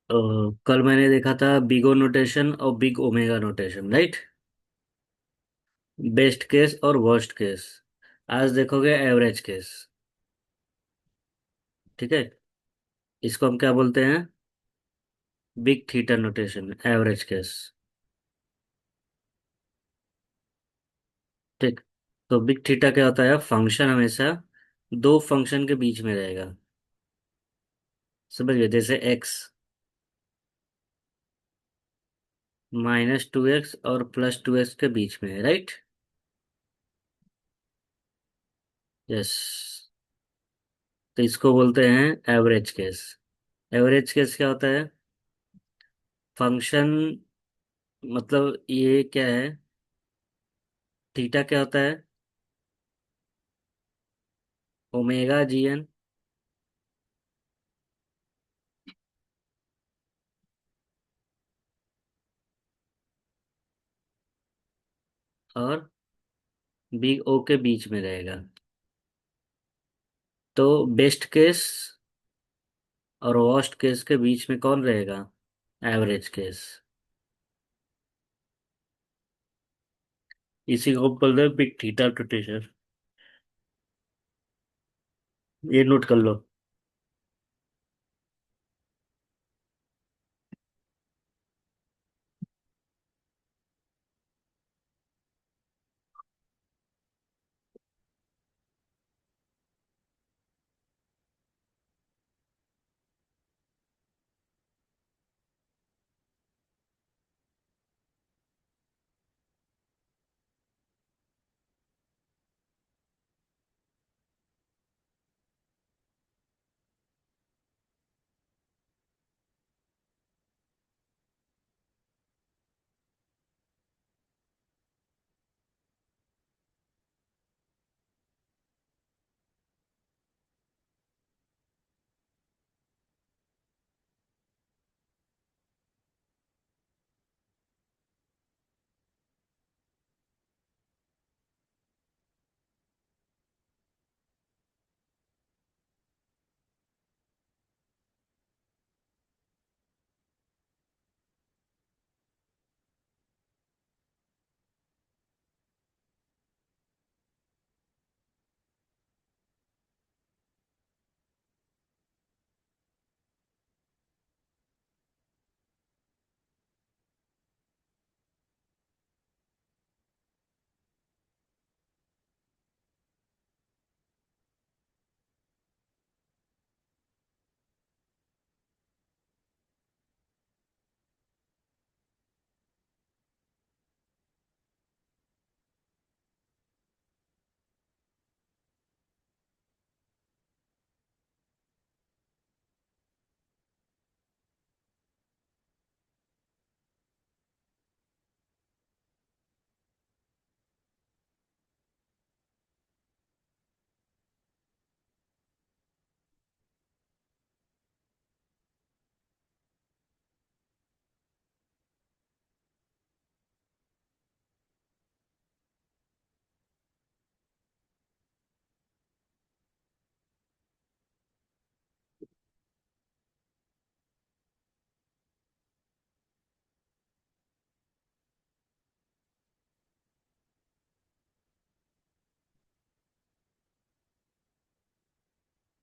अ, कल मैंने देखा था बिग ओ नोटेशन और big omega notation, right. Best case और वर्स्ट केस। आज देखोगे एवरेज केस। ठीक है। इसको हम क्या बोलते हैं? Big theta notation, average case. ठीक। तो बिग थीटा क्या होता है? फंक्शन हमेशा दो फंक्शन के बीच में रहेगा। समझ गए? जैसे एक्स -2x और +2x के बीच में है, राइट। यस। तो इसको बोलते हैं एवरेज केस। एवरेज केस क्या होता है? फंक्शन, मतलब ये क्या है? थीटा क्या होता है? Omega GN। और बिग ओ के बीच में रहेगा। तो बेस्ट केस और वर्स्ट केस के बीच में कौन रहेगा? Average case. इसी को बोलते हैं बिग थीटा रोटेशन। ये नोट कर लो।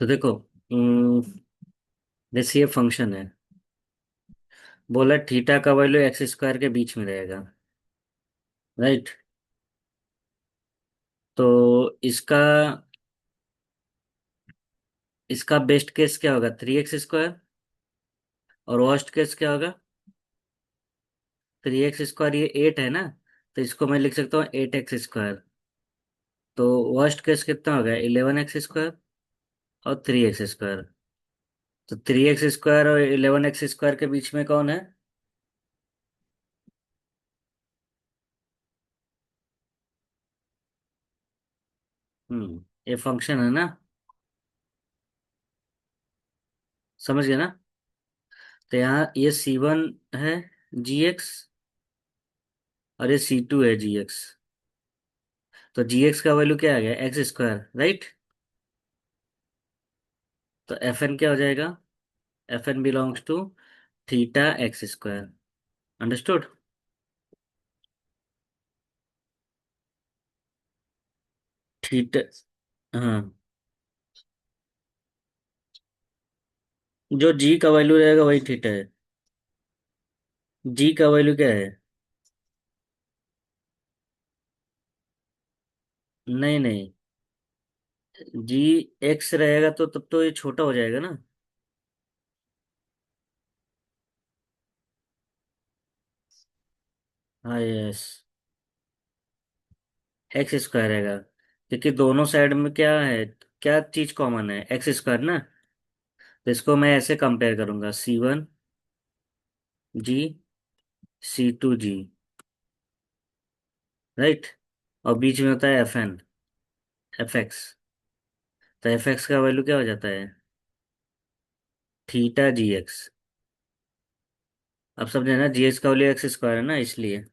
तो देखो, जैसे ये फंक्शन है, बोला थीटा का वैल्यू एक्स स्क्वायर के बीच में रहेगा, राइट। तो इसका इसका बेस्ट केस क्या होगा? 3x square. और वर्स्ट केस क्या होगा? 3x स्क्वायर, ये 8 है ना। तो इसको मैं लिख सकता हूँ 8x स्क्वायर। तो वर्स्ट केस कितना हो गया? 11x स्क्वायर और 3x स्क्वायर। तो 3x स्क्वायर और 11x स्क्वायर के बीच में कौन है? ये फंक्शन है ना। समझ गए ना? तो यहाँ ये C1 है, GX। और ये C2 है, GX। तो GX का वैल्यू क्या आ गया? x square, right. तो FN क्या हो जाएगा? FN belongs to theta x square. Understood. Theta. हाँ। जो जी का वैल्यू रहेगा वही थीटा है। जी का वैल्यू क्या है? नहीं नहीं। जी एक्स रहेगा तो तब तो ये छोटा हो जाएगा ना। हाँ यस। एक्स स्क्वायर रहेगा क्योंकि दोनों साइड में क्या है, क्या चीज कॉमन है, एक्स स्क्वायर ना। तो इसको मैं ऐसे कंपेयर करूंगा, C1 जी, C2 जी। राइट। और बीच में होता है F एक्स। तो F एक्स का वैल्यू क्या हो जाता है? θ g x। अब समझे ना, जी एक्स का वैल्यू एक्स स्क्वायर है ना, इसलिए।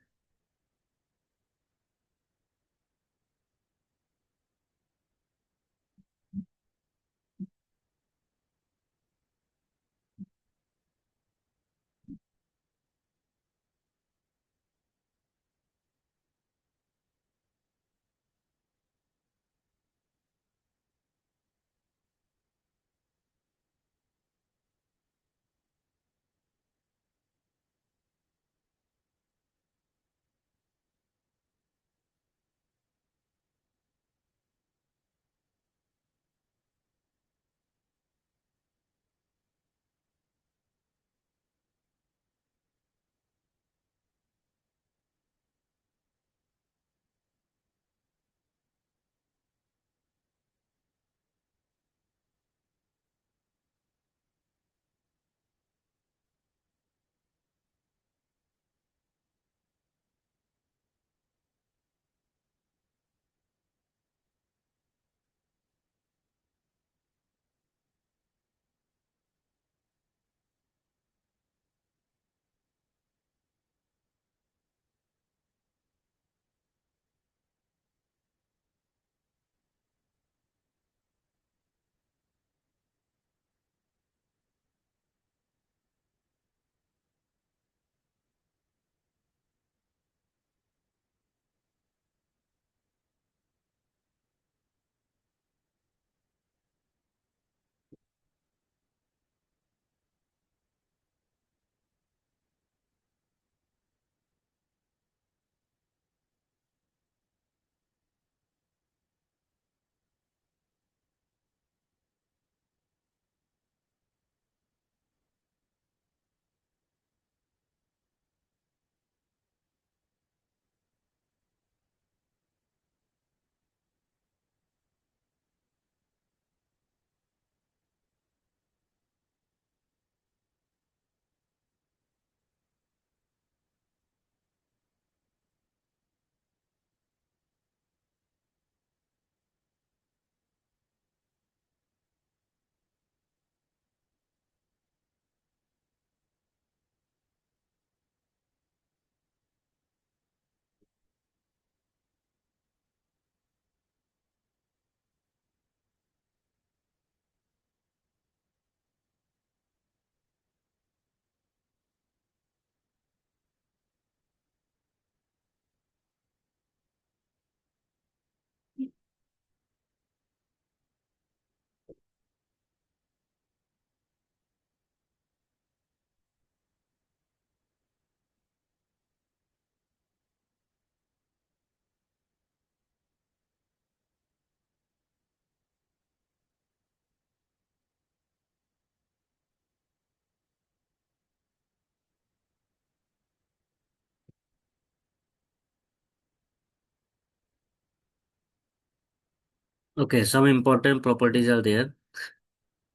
Okay, some important properties are there.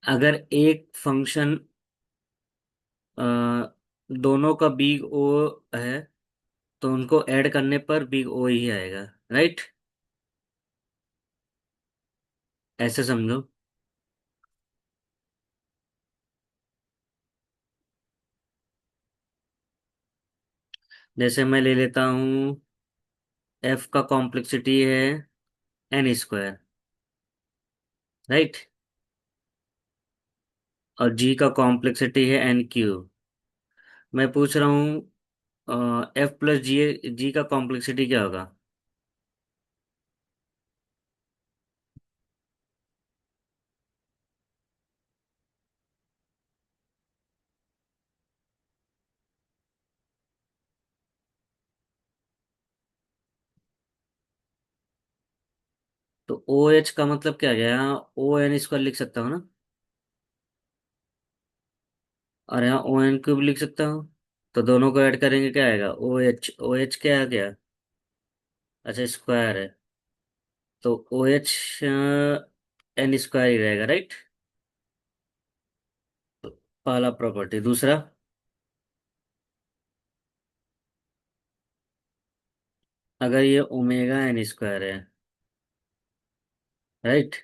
अगर एक फंक्शन दोनों का बिग ओ है, तो उनको ऐड करने पर बिग ओ ही आएगा। राइट। ऐसे समझो। जैसे मैं ले लेता हूँ, एफ का कॉम्प्लेक्सिटी है n² राइट। और जी का कॉम्प्लेक्सिटी है n³। मैं पूछ रहा हूँ एफ प्लस जी, जी का कॉम्प्लेक्सिटी क्या होगा? तो ओ एच का मतलब क्या गया? यहाँ ओ एन स्क्वायर लिख सकता हूँ ना? और यहाँ ओ एन क्यूब लिख सकता हूँ। तो दोनों को ऐड करेंगे क्या आएगा? ओ एच क्या आ गया? अच्छा, स्क्वायर है। तो ओ एच एन स्क्वायर ही रहेगा, राइट? पहला प्रॉपर्टी। दूसरा, अगर ये ओमेगा एन स्क्वायर है, राइट,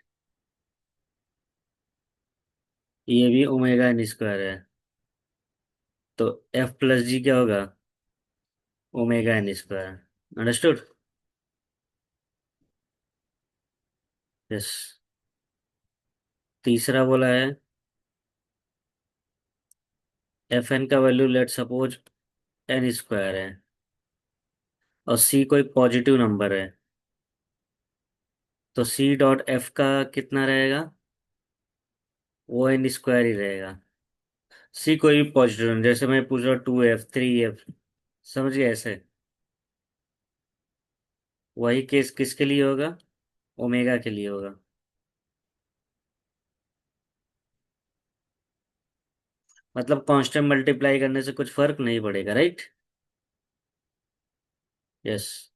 ये भी ओमेगा एन स्क्वायर है, तो एफ प्लस जी क्या होगा? Omega N square. Understood? Yes. तीसरा बोला है, एफ एन का value let suppose N square है, और सी कोई पॉजिटिव नंबर है, तो सी डॉट एफ का कितना रहेगा? ओ एन स्क्वायर ही रहेगा। सी कोई भी पॉजिटिव नंबर, जैसे मैं पूछ रहा हूँ 2F 3F, समझ गए ऐसे? वही केस किसके लिए होगा? ओमेगा के लिए होगा। मतलब कांस्टेंट मल्टीप्लाई करने से कुछ फर्क नहीं पड़ेगा, right? Yes.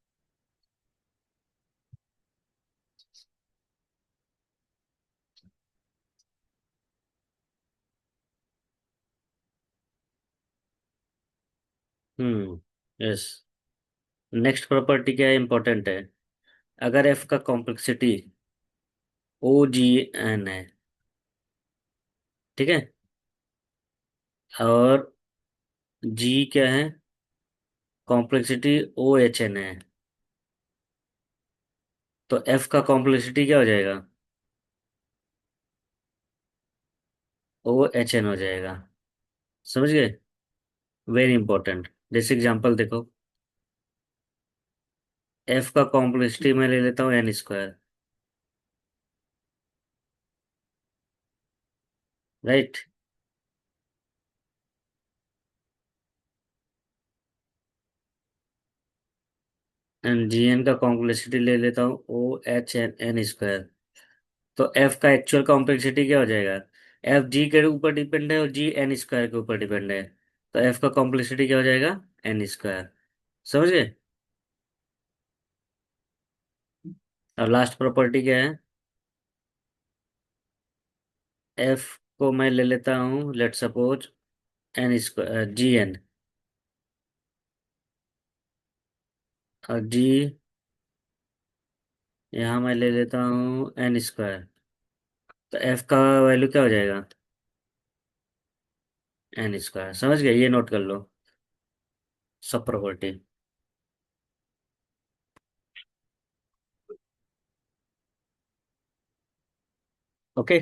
Yes. Next property क्या है, इंपॉर्टेंट है। अगर एफ का कॉम्प्लेक्सिटी ओ जी एन है, ठीक है, और जी क्या है? कॉम्प्लेक्सिटी ओ एच एन है, तो एफ का कॉम्प्लेक्सिटी क्या हो जाएगा? ओ एच एन हो जाएगा। समझ गए? Very important. जैसे एग्जांपल देखो, एफ का कॉम्प्लेक्सिटी मैं ले लेता हूँ N square, right, and G N का कॉम्प्लेक्सिटी ले लेता हूँ O H N N square. तो एफ का एक्चुअल कॉम्प्लेक्सिटी क्या हो जाएगा? एफ जी के ऊपर डिपेंड है और जी एन स्क्वायर के ऊपर डिपेंड है, तो एफ का कॉम्प्लेक्सिटी क्या हो जाएगा? N square. समझ गए? और लास्ट प्रॉपर्टी क्या है? एफ को मैं ले लेता हूँ let suppose N square G N, और जी यहाँ मैं ले लेता हूँ एन स्क्वायर, तो एफ का वैल्यू क्या हो जाएगा? N square. समझ गए? ये नोट कर लो, सब प्रॉपर्टी। ओके।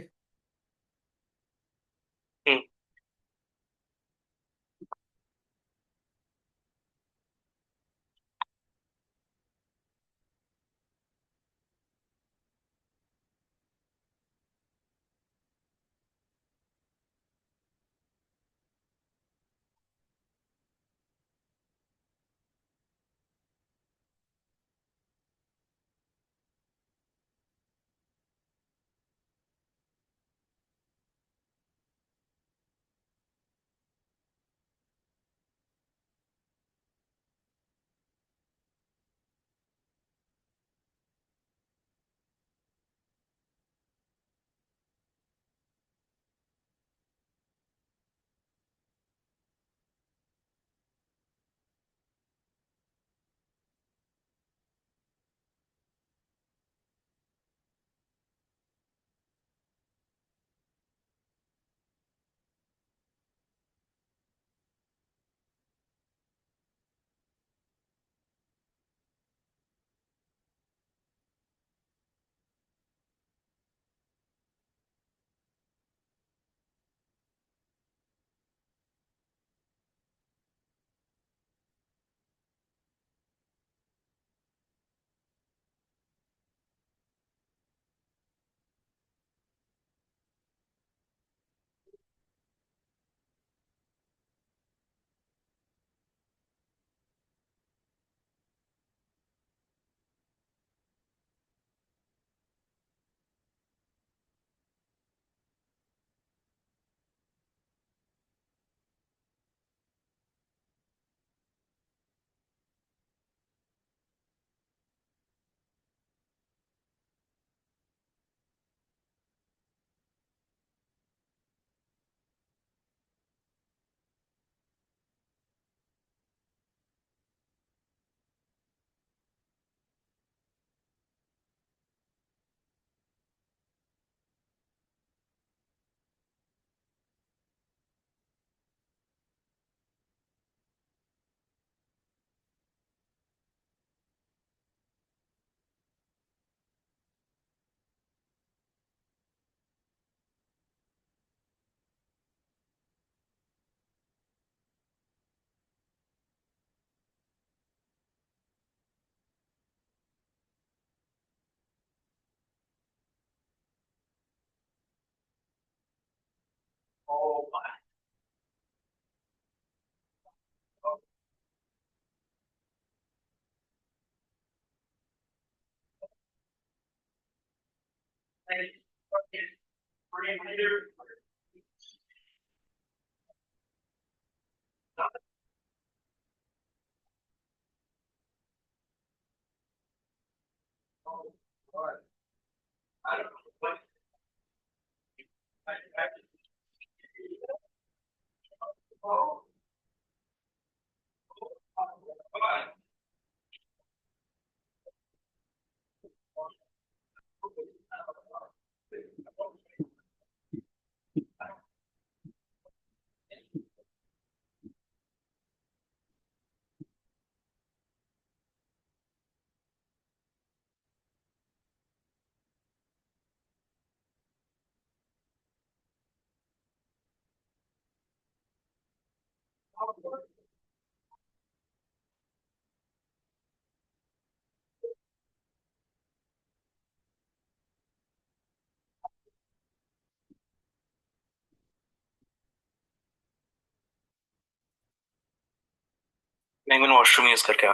मैं वॉशरूम यूज करके आ।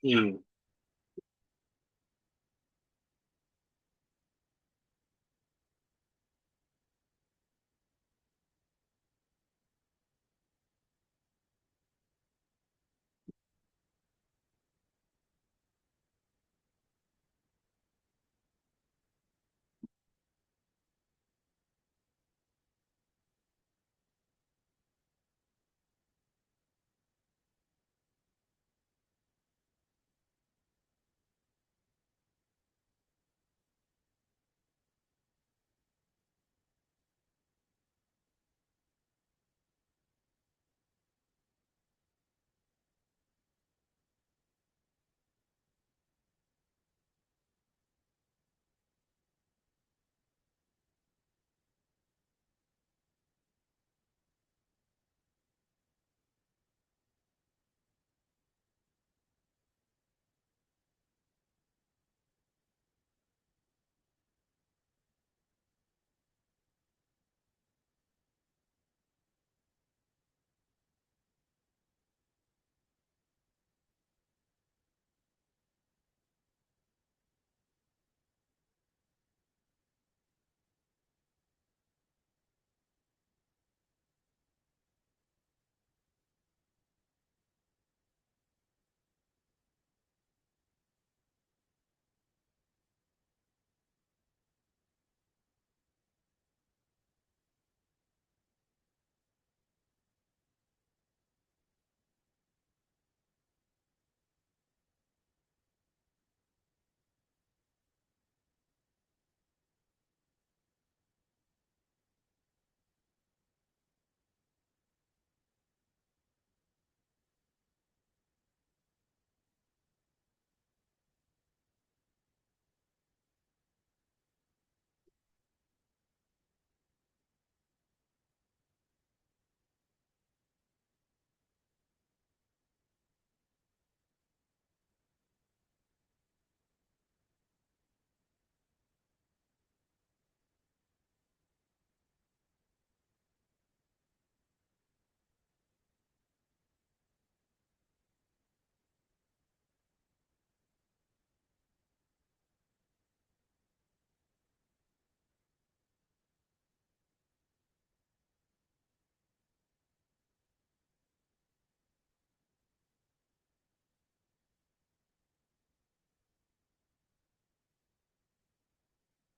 हम्म।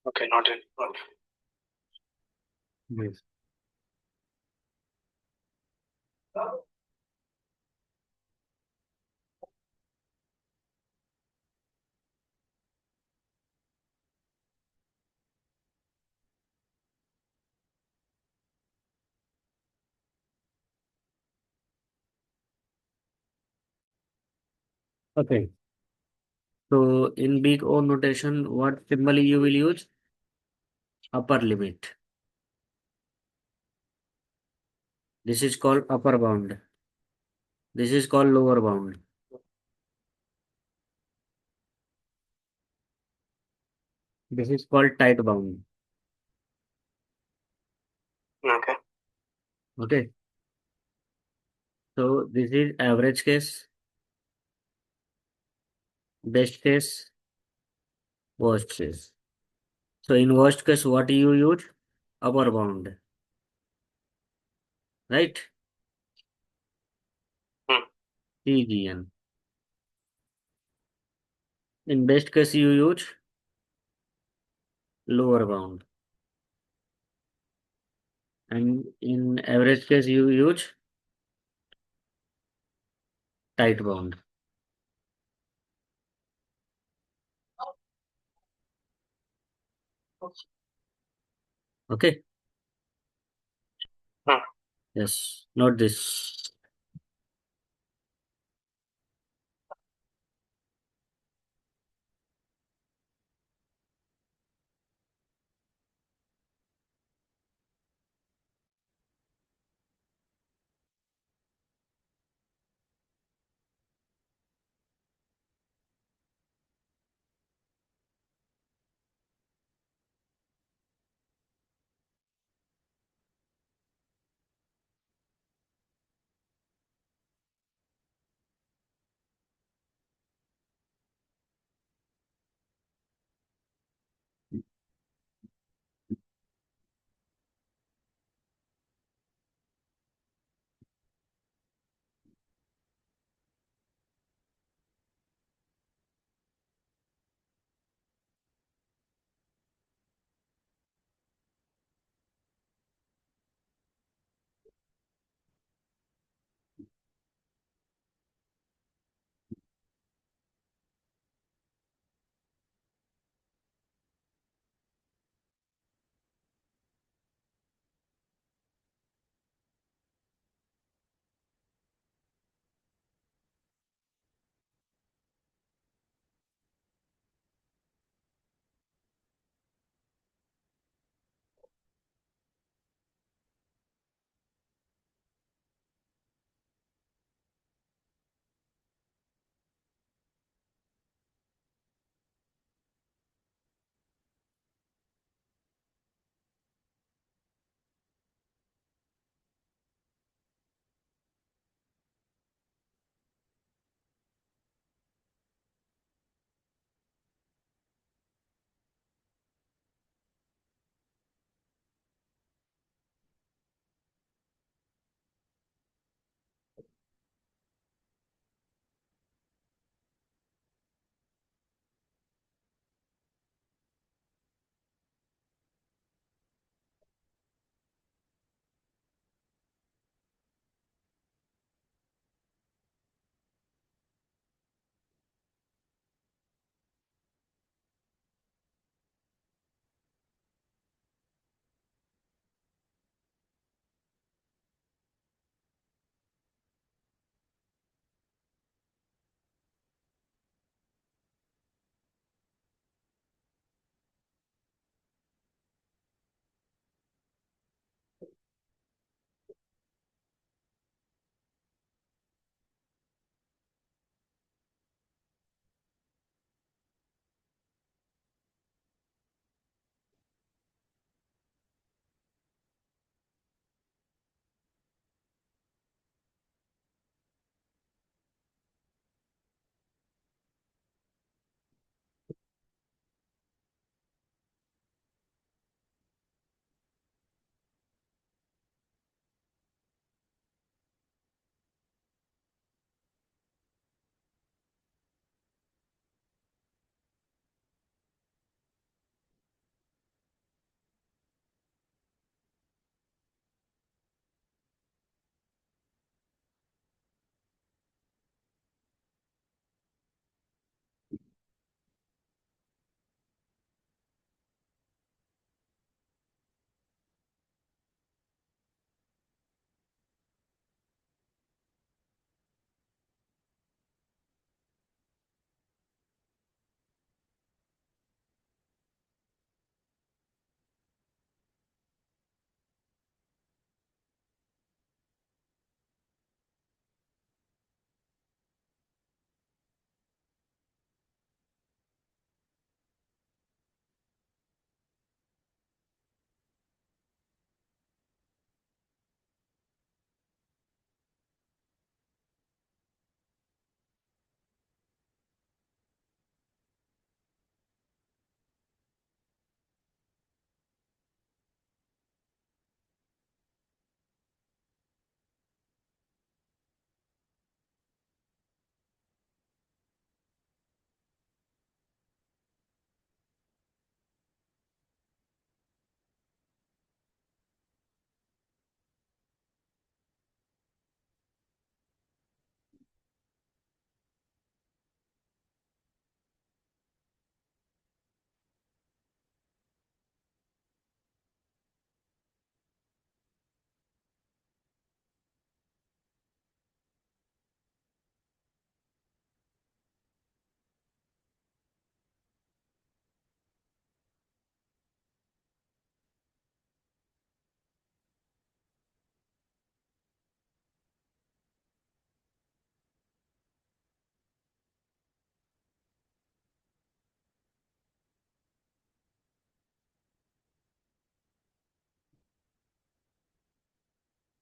Okay, not it. Yes. Okay. So in big O notation, what symbol you will use? Upper limit. This is called upper bound. This is called lower bound. This is called tight bound. Okay. Okay, so this is average case, best case, worst case. So in worst case, what you use? Upper bound, right? CGN. In best case, you use lower bound, and in average case, you use tight bound. Okay. Yes. Note this.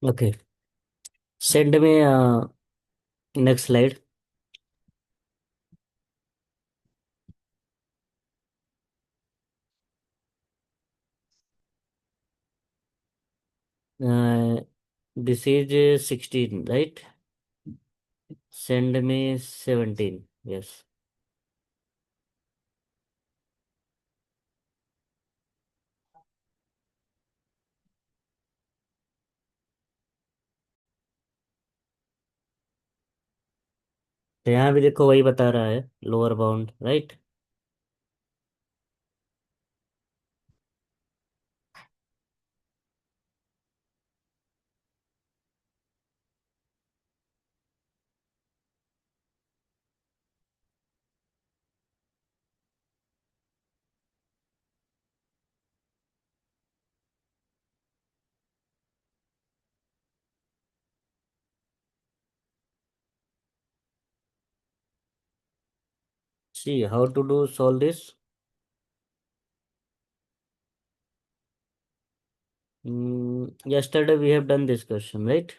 Okay, send me next slide. Uh, this is 16, right? Send me 17. Yes. तो यहाँ भी देखो वही बता रहा है, lower bound, right? See how to do solve this. Yesterday we have done this question, right?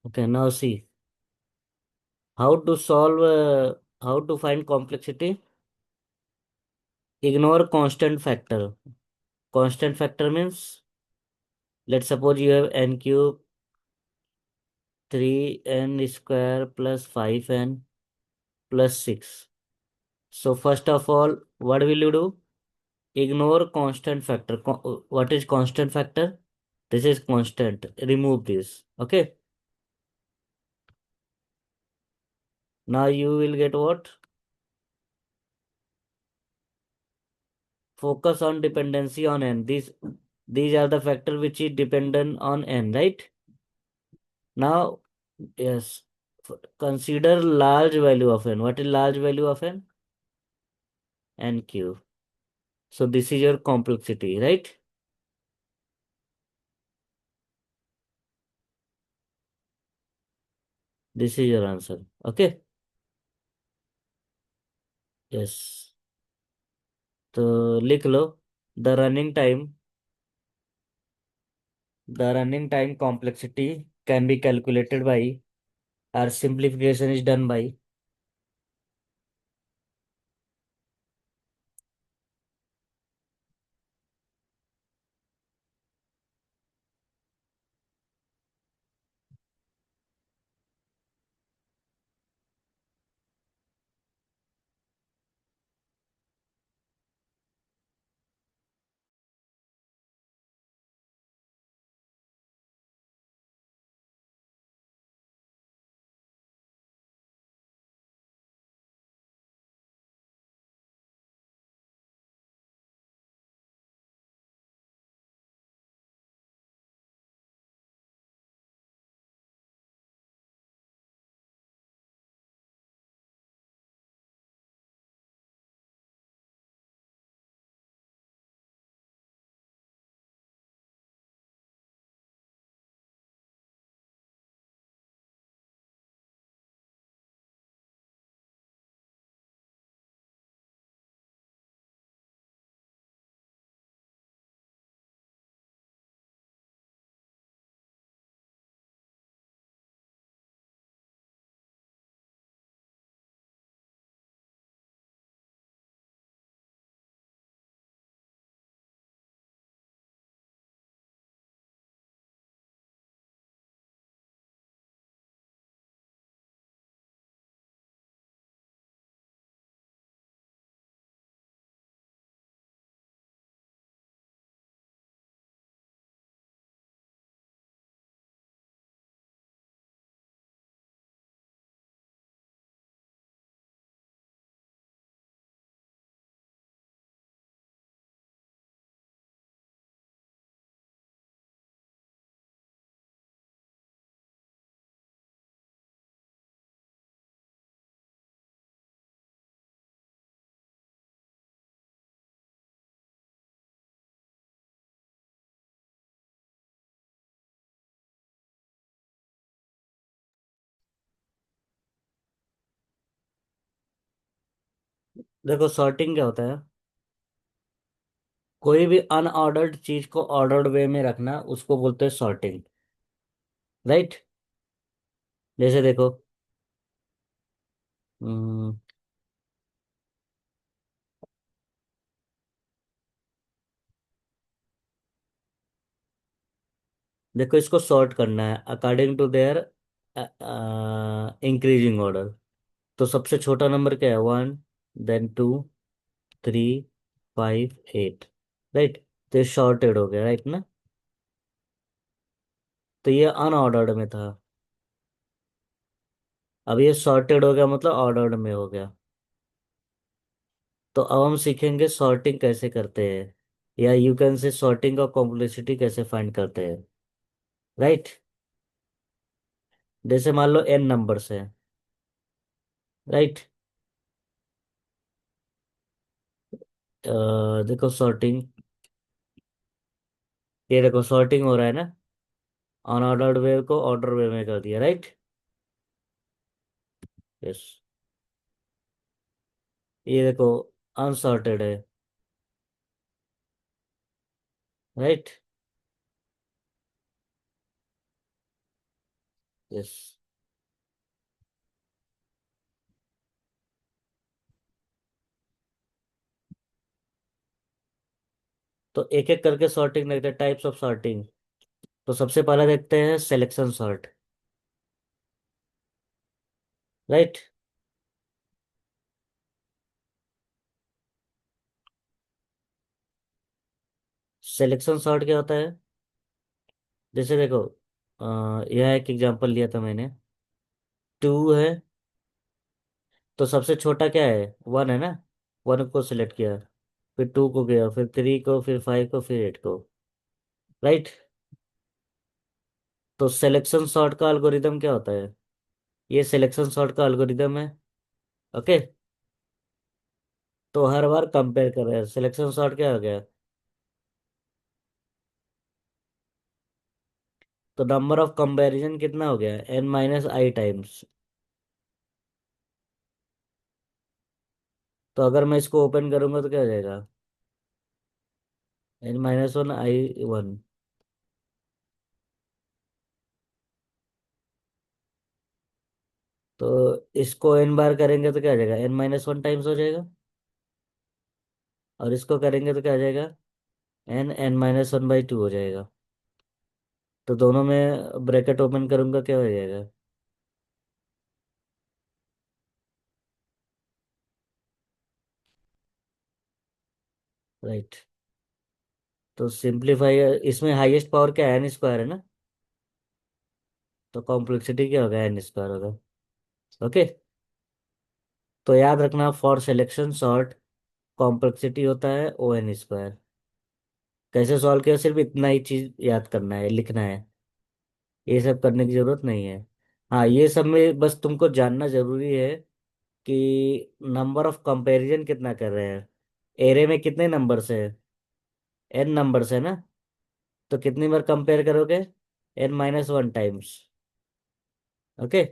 Okay, now see how to solve, how to find complexity. Ignore constant factor. Constant factor means, let's suppose you have n cube 3n square plus 5n plus 6. So first of all, what will you do? Ignore constant factor. What is constant factor? This is constant. Remove this. Okay. Now you will get what? Focus on dependency on n. These are the factor which is dependent on n, right? Now, yes, consider large value of n. What is large value of n? N cube. So this is your complexity, right? This is your answer. Okay. Yes. तो लिख लो, the running time the running time complexity can be calculated by, or simplification is done by, देखो sorting क्या होता है, कोई भी unordered चीज को ऑर्डर्ड वे में रखना उसको बोलते हैं सॉर्टिंग। राइट। जैसे देखो, हम्म, देखो इसको सॉर्ट करना है according to their increasing order. तो सबसे छोटा नंबर क्या है, 1, देन 2, 3, 5, 8। राइट। तो ये शॉर्टेड हो गया, राइट ना। तो ये अनऑर्डर्ड में था, अब ये सॉर्टेड हो गया मतलब ऑर्डर्ड में हो गया। तो अब हम सीखेंगे सॉर्टिंग कैसे करते हैं, या यू कैन से सॉर्टिंग का कॉम्प्लेक्सिटी कैसे फाइंड करते हैं। राइट। जैसे मान लो n नंबर्स है। राइट। देखो सॉर्टिंग, ये देखो सॉर्टिंग हो रहा है ना, अनऑर्डर्ड वे को ऑर्डर वे में कर दिया। राइट। यस। ये देखो अनसॉर्टेड है। राइट। यस। तो एक एक करके सॉर्टिंग देखते हैं, टाइप्स ऑफ सॉर्टिंग। तो सबसे पहला देखते हैं selection sort. Right. Selection sort क्या होता है, जैसे देखो यह एक एग्जांपल लिया था मैंने, 2 है, तो सबसे छोटा क्या है, 1 है ना, 1 को सिलेक्ट किया, फिर 2 को गया, फिर 3 को, फिर 5 को, फिर 8 को। राइट। तो सिलेक्शन सॉर्ट का एल्गोरिदम क्या होता है, ये सिलेक्शन सॉर्ट का एल्गोरिदम है। ओके। तो हर बार कंपेयर कर रहे हैं, सिलेक्शन सॉर्ट क्या हो गया, तो नंबर ऑफ कंपैरिजन कितना हो गया, n-i टाइम्स। तो अगर मैं इसको ओपन करूंगा तो क्या हो जाएगा, n-1 i 1। तो इसको n बार करेंगे तो क्या हो जाएगा, n-1 टाइम्स हो जाएगा। और इसको करेंगे तो क्या हो जाएगा, n-1/2 हो जाएगा। तो दोनों में ब्रैकेट ओपन करूंगा क्या हो जाएगा, राइट। तो सिंप्लीफाई, इसमें हाईएस्ट पावर क्या है, n² है ना, तो कॉम्प्लेक्सिटी क्या होगा, n² होगा। ओके। तो याद रखना फॉर सिलेक्शन सॉर्ट कॉम्प्लेक्सिटी होता है O n²। कैसे सॉल्व किया, सिर्फ इतना ही चीज याद करना है, लिखना है, ये सब करने की जरूरत नहीं है। हाँ ये सब में बस तुमको जानना जरूरी है कि नंबर ऑफ कंपैरिजन कितना कर रहे हैं, एरे में कितने नंबर्स है, n नंबर्स है ना, तो कितनी बार कंपेयर करोगे, n-1 times. Okay.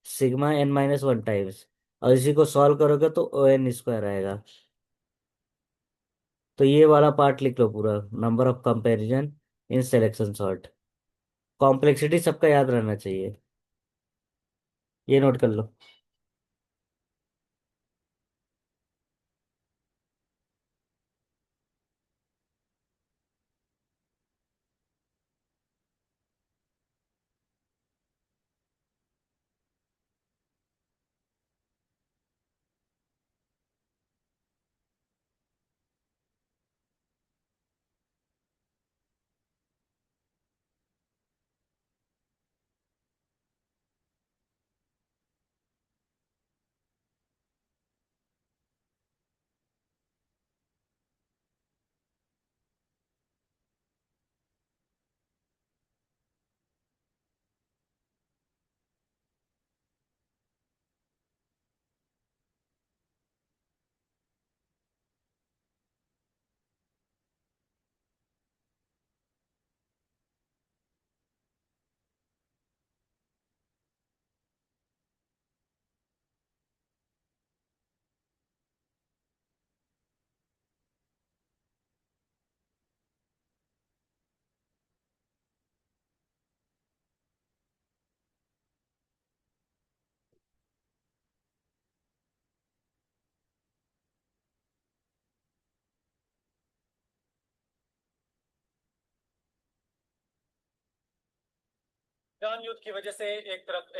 Sigma n-1 times, और इसी को सॉल्व करोगे तो O n² आएगा। तो ये वाला पार्ट लिख लो पूरा, number of comparison in selection sort. Complexity सबका याद रहना चाहिए, ये नोट कर लो। अफगान युद्ध की वजह से एक तरफ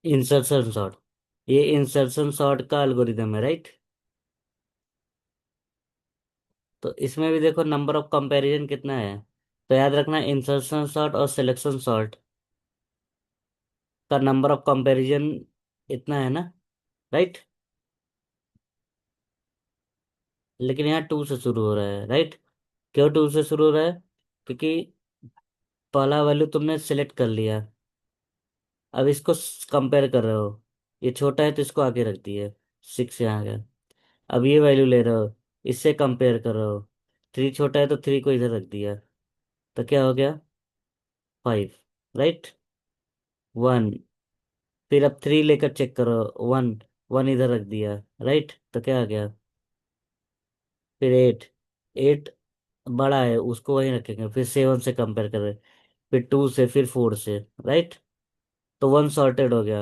इंसर्शन सॉर्ट, ये इंसर्शन सॉर्ट का एल्गोरिदम है, राइट। तो इसमें भी देखो नंबर ऑफ कंपैरिजन कितना है। तो याद रखना, इंसर्शन सॉर्ट और सिलेक्शन सॉर्ट का नंबर ऑफ कंपैरिजन इतना है ना, राइट। लेकिन यहाँ टू से शुरू हो रहा है, राइट। क्यों टू से शुरू हो रहा है? क्योंकि पहला वैल्यू तुमने सिलेक्ट कर लिया, अब इसको कंपेयर कर रहे हो। ये छोटा है तो इसको आगे रख दिए, सिक्स यहाँ गया। अब ये वैल्यू ले रहे हो, इससे कंपेयर कर रहे हो। थ्री छोटा है तो थ्री को इधर रख दिया, तो क्या हो गया? Five, right. वन, फिर अब थ्री लेकर चेक करो। वन, वन इधर रख दिया, राइट, तो क्या आ गया? फिर एट, एट बड़ा है उसको वहीं रखेंगे, फिर सेवन से कंपेयर कर रहे, फिर टू से, फिर फोर से, राइट। तो वन सॉर्टेड हो गया।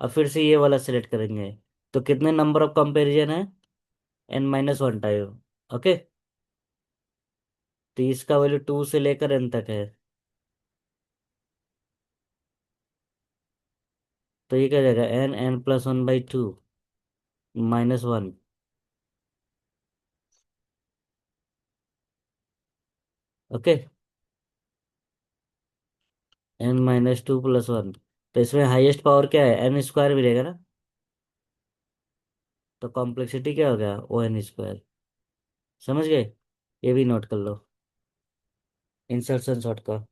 अब फिर से ये वाला सिलेक्ट करेंगे। तो कितने नंबर ऑफ कंपैरिजन है? n-1 time. ओके। तो इसका वैल्यू 2 से लेकर n तक है। तो ये क्या जाएगा? n+1/2 -1। ओके। n-2 + 1। तो इसमें हाईएस्ट पावर क्या है? n² मिलेगा ना। तो कॉम्प्लेक्सिटी क्या हो गया? O(n²). समझ गए? ये भी नोट कर लो इंसर्शन शॉर्ट का।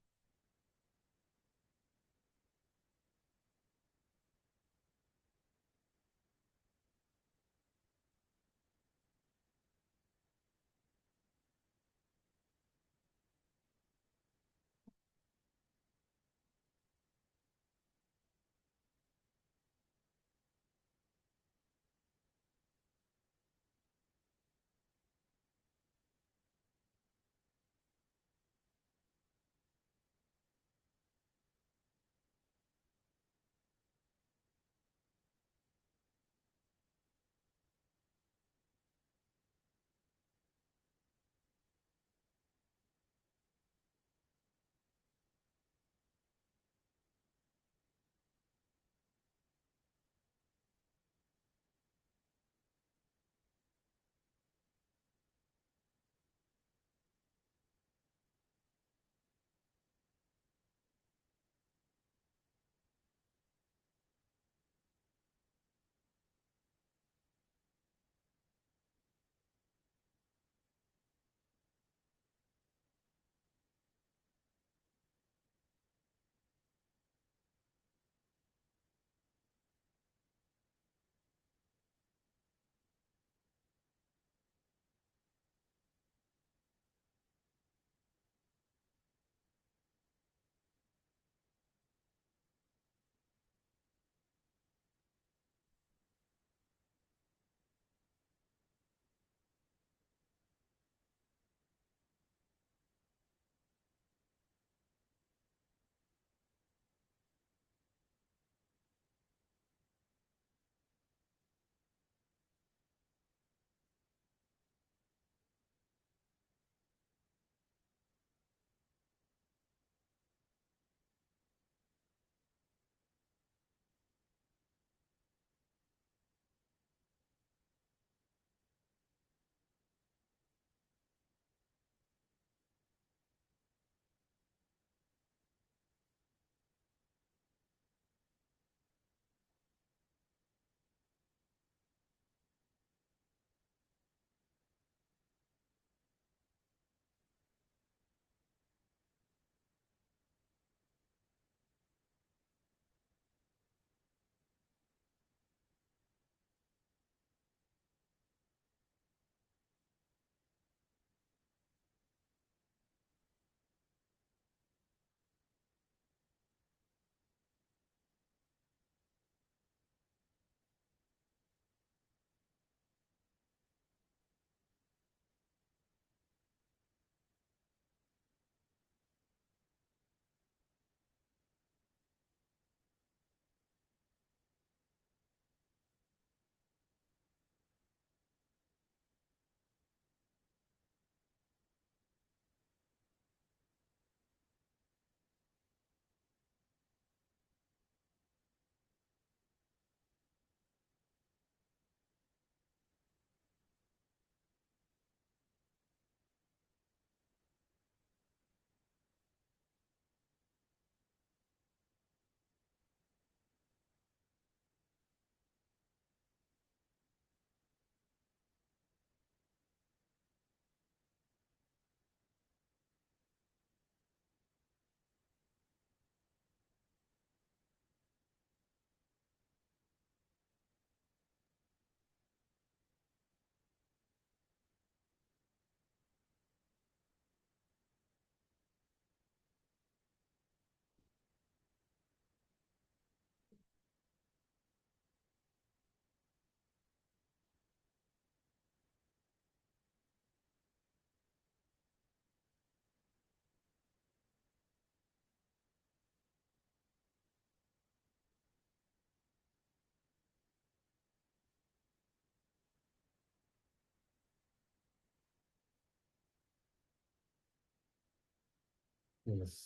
यस।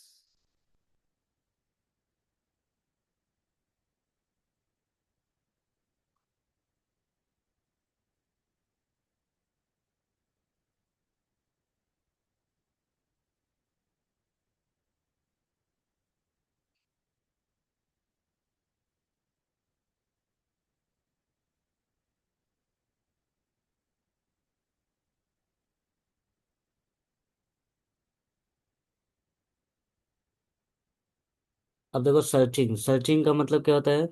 अब देखो, सर्चिंग सर्चिंग का मतलब क्या होता है?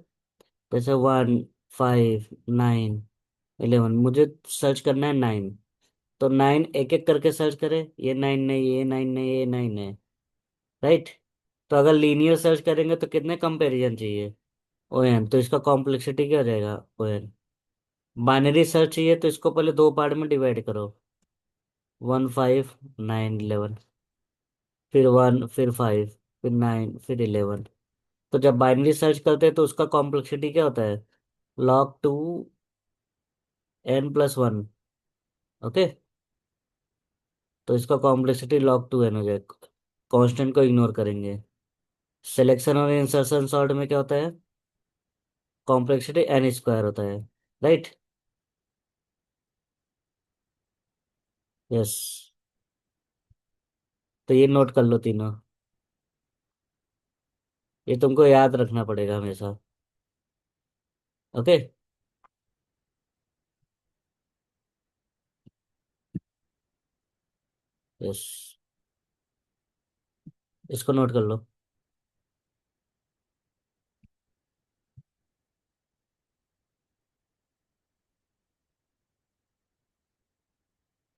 जैसे 1, 5, 9, 11, मुझे सर्च करना है 9। तो 9 एक एक करके सर्च करे, ये 9 नहीं, ये 9 नहीं, ये 9 है। राइट। तो अगर लीनियर सर्च करेंगे तो कितने कंपैरिजन चाहिए? ओ एन, तो इसका कॉम्प्लेक्सिटी क्या हो जाएगा? O N. बाइनरी सर्च चाहिए तो इसको पहले दो पार्ट में डिवाइड करो। 1, 5, 9, 11। फिर 1, फिर 5, फिर 9, फिर 11। तो जब बाइनरी सर्च करते हैं तो उसका कॉम्प्लेक्सिटी क्या होता है? log 2 n+1। ओके। तो इसका कॉम्प्लेक्सिटी log 2 n हो जाएगा। कांस्टेंट को इग्नोर करेंगे। सिलेक्शन और इंसर्शन सॉर्ट में क्या होता है? कॉम्प्लेक्सिटी n² होता है। राइट। यस। तो ये नोट कर लो तीनों। ये तुमको याद रखना पड़ेगा हमेशा। ओके। यस। इसको नोट कर लो।